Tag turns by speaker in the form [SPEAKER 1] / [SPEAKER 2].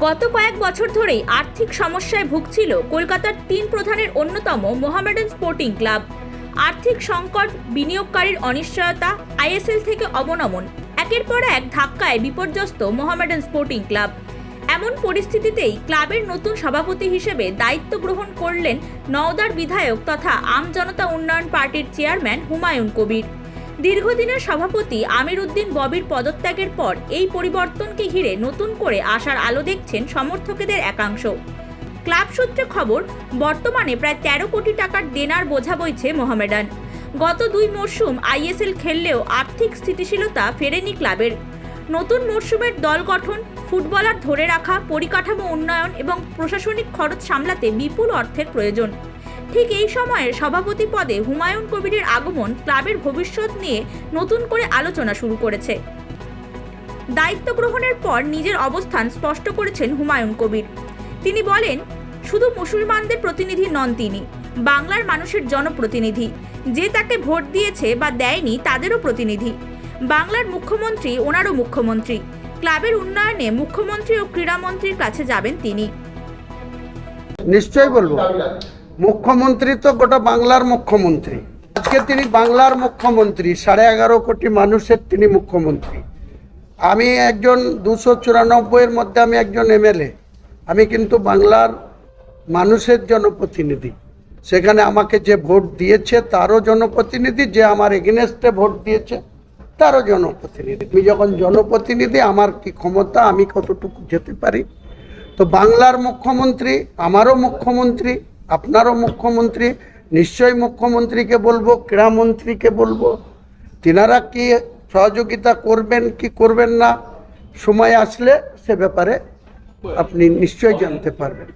[SPEAKER 1] গত কয়েক বছর ধরেই আর্থিক সমস্যায় ভুগছিল কলকাতার তিন প্রধানের অন্যতম মোহামেডান স্পোর্টিং ক্লাব। আর্থিক সংকট, বিনিয়োগকারীর অনিশ্চয়তা, আইএসএল থেকে অবনমন, একের পর এক ধাক্কায় বিপর্যস্ত মোহামেডান স্পোর্টিং ক্লাব। এমন পরিস্থিতিতেই ক্লাবের নতুন সভাপতি হিসেবে দায়িত্ব গ্রহণ করলেন নওদার বিধায়ক তথা আম জনতা উন্নয়ন পার্টির চেয়ারম্যান হুমায়ুন কবির। দীর্ঘদিনের সভাপতি আমির উদ্দিন ববির পদত্যাগের পর এই পরিবর্তনকে ঘিরে নতুন করে আশার আলো দেখছেন সমর্থকদের একাংশ। ক্লাব সূত্রে খবর, বর্তমানে প্রায় 13 কোটি টাকার দেনার বোঝা বইছে মোহামেডান। গত 2 মরশুম আইএসএল খেললেও আর্থিক স্থিতিশীলতা ফেরেনি ক্লাবের। নতুন মরশুমের দল গঠন, ফুটবলার ধরে রাখা, পরিকাঠামো উন্নয়ন এবং প্রশাসনিক খরচ সামলাতে বিপুল অর্থের প্রয়োজন। ঠিক এই সময়ে সভাপতি পদে হুমায়ুন কবিরের আগমন ক্লাবের ভবিষ্যৎ নিয়ে নতুন করে আলোচনা শুরু করেছে। দায়িত্ব গ্রহণের পর নিজের অবস্থান স্পষ্ট করেছেন হুমায়ুন কবির। তিনি বলেন, শুধু মুসলমানদের প্রতিনিধি নন, তিনি বাংলার মানুষের জনপ্রতিনিধি। যে তাকে ভোট দিয়েছে বা দেয়নি তাদেরও প্রতিনিধি। বাংলার মুখ্যমন্ত্রী ওনারও মুখ্যমন্ত্রী। ক্লাবের উন্নয়নে মুখ্যমন্ত্রী ও ক্রীড়ামন্ত্রীর কাছে যাবেন তিনি।
[SPEAKER 2] নিশ্চয়ই বলবো, মুখ্যমন্ত্রী তো গোটা বাংলার মুখ্যমন্ত্রী। আজকে তিনি বাংলার মুখ্যমন্ত্রী, 11.5 কোটি মানুষের তিনি মুখ্যমন্ত্রী। আমি একজন 294 মধ্যে আমি একজন এমএলএ। আমি কিন্তু বাংলার মানুষের জনপ্রতিনিধি। সেখানে আমাকে যে ভোট দিয়েছে তারও জনপ্রতিনিধি, যে আমার এগেনস্টে ভোট দিয়েছে তারও জনপ্রতিনিধি। আমি যখন জনপ্রতিনিধি, আমার কি ক্ষমতা, আমি কতটুকু যেতে পারি। তো বাংলার মুখ্যমন্ত্রী, আমারও মুখ্যমন্ত্রী, আপনারও মুখ্যমন্ত্রী। নিশ্চয়ই মুখ্যমন্ত্রীকে বলবো, ক্রীড়ামন্ত্রীকে বলবো, তিনারা কি সহযোগিতা করবেন কি করবেন না, সময় আসলে সে ব্যাপারে আপনি নিশ্চয়ই জানতে পারবেন।